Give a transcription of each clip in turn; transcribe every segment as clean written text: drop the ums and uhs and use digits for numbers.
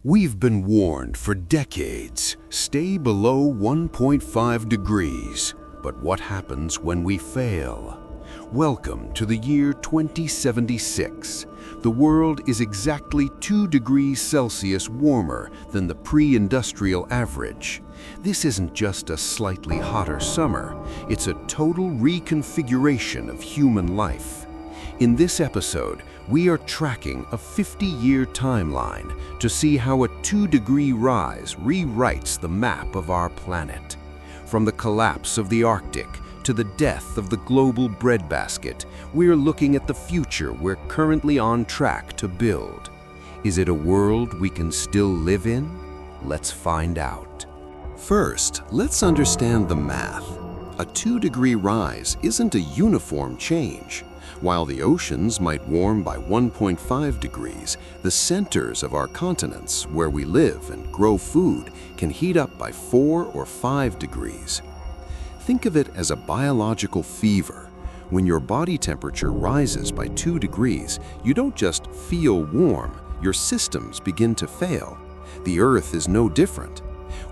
We've been warned for decades, stay below 1.5 degrees. But what happens when we fail? Welcome to the year 2076. The world is exactly 2 degrees Celsius warmer than the pre-industrial average. This isn't just a slightly hotter summer, it's a total reconfiguration of human life. In this episode, we are tracking a 50-year timeline to see how a 2-degree rise rewrites the map of our planet. From the collapse of the Arctic to the death of the global breadbasket, we're looking at the future we're currently on track to build. Is it a world we can still live in? Let's find out. First, let's understand the math. A 2-degree rise isn't a uniform change. While the oceans might warm by 1.5 degrees, the centers of our continents, where we live and grow food, can heat up by 4 or 5 degrees. Think of it as a biological fever. When your body temperature rises by 2 degrees, you don't just feel warm, your systems begin to fail. The Earth is no different.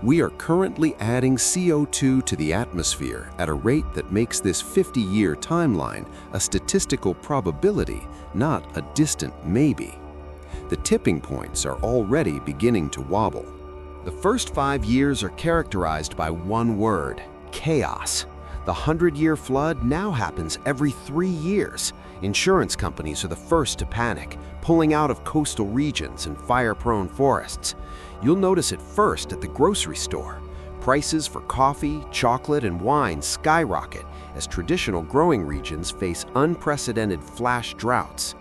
We are currently adding CO2 to the atmosphere at a rate that makes this 50-year timeline a statistical probability, not a distant maybe. The tipping points are already beginning to wobble. The first 5 years are characterized by one word: chaos. The 100-year flood now happens every 3 years. Insurance companies are the first to panic, pulling out of coastal regions and fire-prone forests. You'll notice it first at the grocery store. Prices for coffee, chocolate, and wine skyrocket as traditional growing regions face unprecedented flash droughts.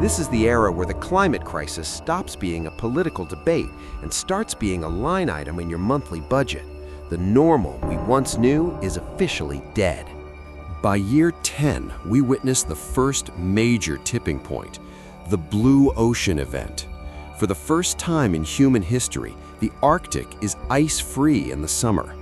This is the era where the climate crisis stops being a political debate and starts being a line item in your monthly budget. The normal we once knew is officially dead. By year 10, we witnessed the first major tipping point, the Blue Ocean event. For the first time in human history, the Arctic is ice-free in the summer.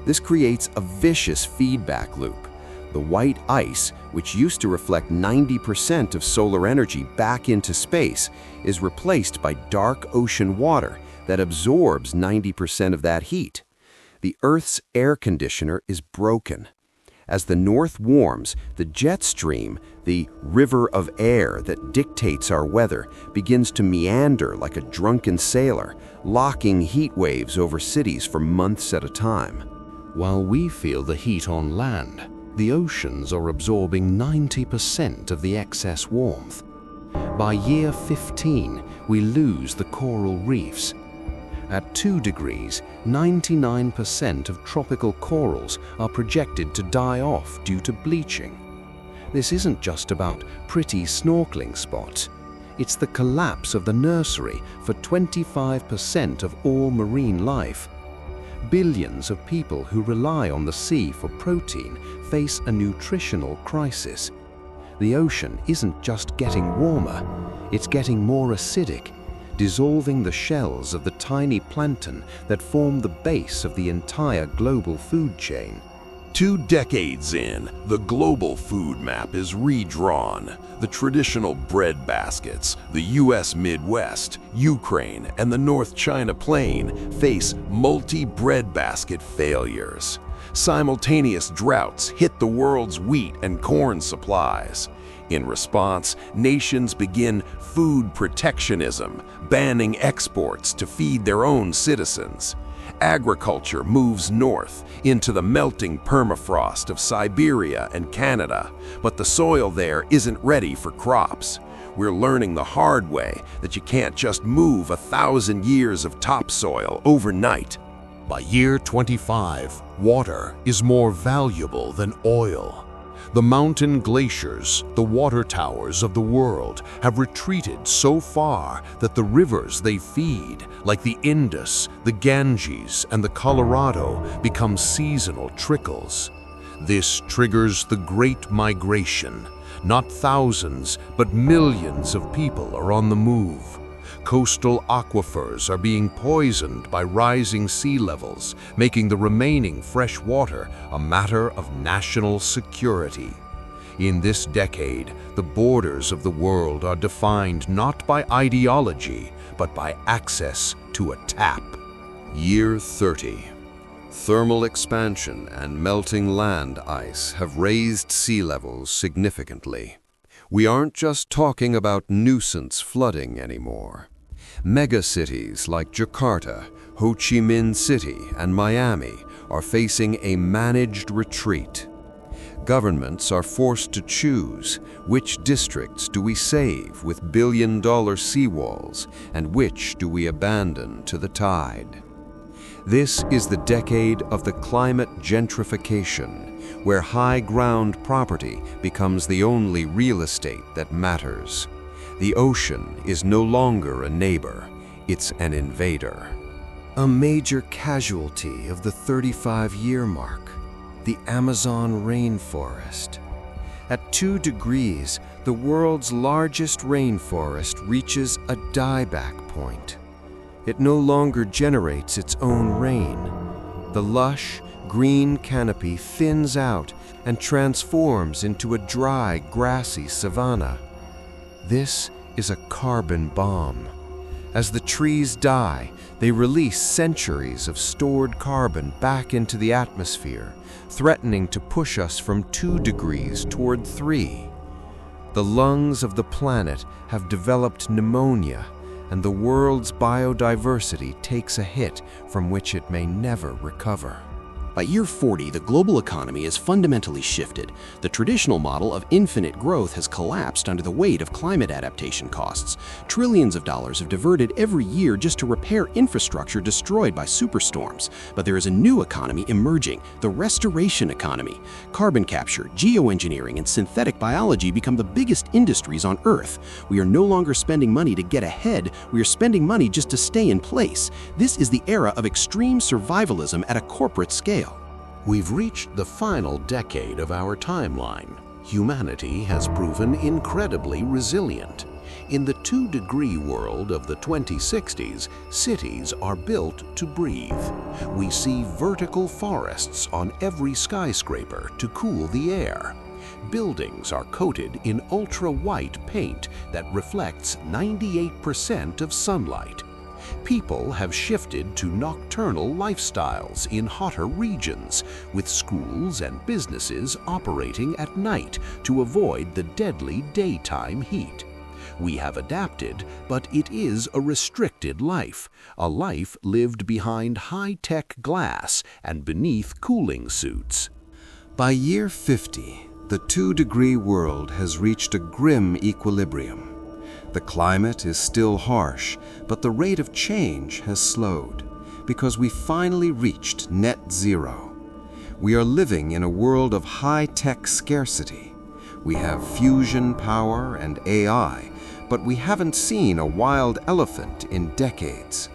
This creates a vicious feedback loop. The white ice, which used to reflect 90% of solar energy back into space, is replaced by dark ocean water that absorbs 90% of that heat. The Earth's air conditioner is broken. As the North warms, the jet stream, the river of air that dictates our weather, begins to meander like a drunken sailor, locking heat waves over cities for months at a time. While we feel the heat on land, the oceans are absorbing 90% of the excess warmth. By year 15, we lose the coral reefs. At 2 degrees, 99% of tropical corals are projected to die off due to bleaching. This isn't just about pretty snorkeling spots. It's the collapse of the nursery for 25% of all marine life. Billions of people who rely on the sea for protein face a nutritional crisis. The ocean isn't just getting warmer, it's getting more acidic, dissolving the shells of the tiny plankton that form the base of the entire global food chain. 2 decades in, the global food map is redrawn. The traditional breadbaskets, the U.S. Midwest, Ukraine, and the North China Plain face multi-breadbasket failures. Simultaneous droughts hit the world's wheat and corn supplies. In response, nations begin food protectionism, banning exports to feed their own citizens. Agriculture moves north into the melting permafrost of Siberia and Canada, but the soil there isn't ready for crops. We're learning the hard way that you can't just move 1,000 years of topsoil overnight. By year 25, water is more valuable than oil. The mountain glaciers, the water towers of the world, have retreated so far that the rivers they feed, like the Indus, the Ganges, and the Colorado, become seasonal trickles. This triggers the Great Migration. Not thousands, but millions of people are on the move. Coastal aquifers are being poisoned by rising sea levels, making the remaining fresh water a matter of national security. In this decade, the borders of the world are defined not by ideology, but by access to a tap. Year 30. Thermal expansion and melting land ice have raised sea levels significantly. We aren't just talking about nuisance flooding anymore. Megacities like Jakarta, Ho Chi Minh City, and Miami are facing a managed retreat. Governments are forced to choose which districts do we save with billion-dollar seawalls and which do we abandon to the tide. This is the decade of the climate gentrification, where high-ground property becomes the only real estate that matters. The ocean is no longer a neighbor, it's an invader. A major casualty of the 35-year mark, the Amazon rainforest. At 2 degrees, the world's largest rainforest reaches a dieback point. It no longer generates its own rain. The lush, green canopy thins out and transforms into a dry, grassy savanna. This is a carbon bomb. As the trees die, they release centuries of stored carbon back into the atmosphere, threatening to push us from 2 degrees toward 3. The lungs of the planet have developed pneumonia, and the world's biodiversity takes a hit from which it may never recover. By year 40, the global economy has fundamentally shifted. The traditional model of infinite growth has collapsed under the weight of climate adaptation costs. Trillions of dollars have diverted every year just to repair infrastructure destroyed by superstorms. But there is a new economy emerging, the restoration economy. Carbon capture, geoengineering, and synthetic biology become the biggest industries on Earth. We are no longer spending money to get ahead, we are spending money just to stay in place. This is the era of extreme survivalism at a corporate scale. We've reached the final decade of our timeline. Humanity has proven incredibly resilient. In the 2-degree world of the 2060s, cities are built to breathe. We see vertical forests on every skyscraper to cool the air. Buildings are coated in ultra-white paint that reflects 98% of sunlight. People have shifted to nocturnal lifestyles in hotter regions, with schools and businesses operating at night to avoid the deadly daytime heat. We have adapted, but it is a restricted life, a life lived behind high-tech glass and beneath cooling suits. By year 50, the 2-degree world has reached a grim equilibrium. The climate is still harsh, but the rate of change has slowed because we finally reached net zero. We are living in a world of high-tech scarcity. We have fusion power and AI, but we haven't seen a wild elephant in decades.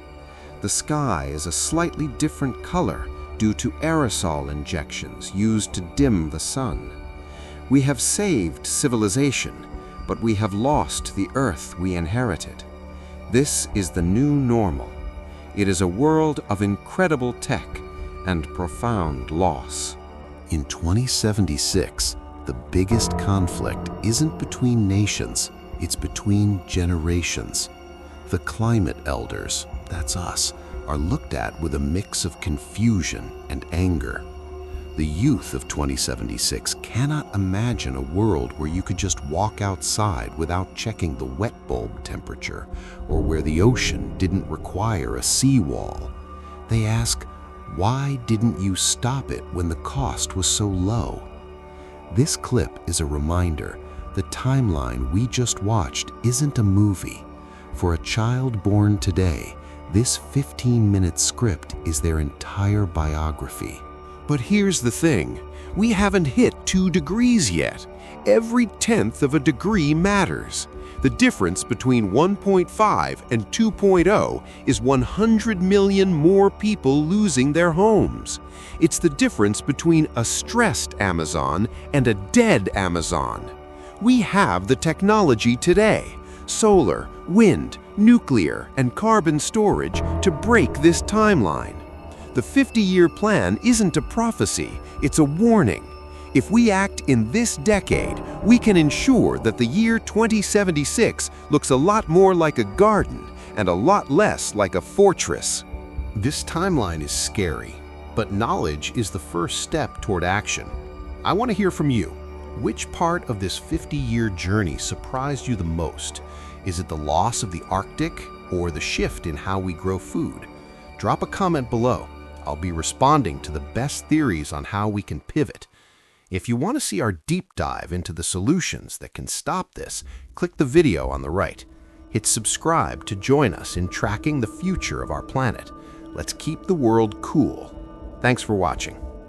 The sky is a slightly different color due to aerosol injections used to dim the sun. We have saved civilization, but we have lost the Earth we inherited. This is the new normal. It is a world of incredible tech and profound loss. In 2076, the biggest conflict isn't between nations, it's between generations. The climate elders, that's us, are looked at with a mix of confusion and anger. The youth of 2076 cannot imagine a world where you could just walk outside without checking the wet bulb temperature, or where the ocean didn't require a seawall. They ask, why didn't you stop it when the cost was so low? This clip is a reminder the timeline we just watched isn't a movie. For a child born today, this 15-minute script is their entire biography. But here's the thing, we haven't hit 2 degrees yet. Every tenth of a degree matters. The difference between 1.5 and 2.0 is 100 million more people losing their homes. It's the difference between a stressed Amazon and a dead Amazon. We have the technology today, solar, wind, nuclear, and carbon storage, to break this timeline. The 50-year plan isn't a prophecy, it's a warning. If we act in this decade, we can ensure that the year 2076 looks a lot more like a garden and a lot less like a fortress. This timeline is scary, but knowledge is the first step toward action. I want to hear from you. Which part of this 50-year journey surprised you the most? Is it the loss of the Arctic or the shift in how we grow food? Drop a comment below. I'll be responding to the best theories on how we can pivot. If you want to see our deep dive into the solutions that can stop this, click the video on the right. Hit subscribe to join us in tracking the future of our planet. Let's keep the world cool. Thanks for watching.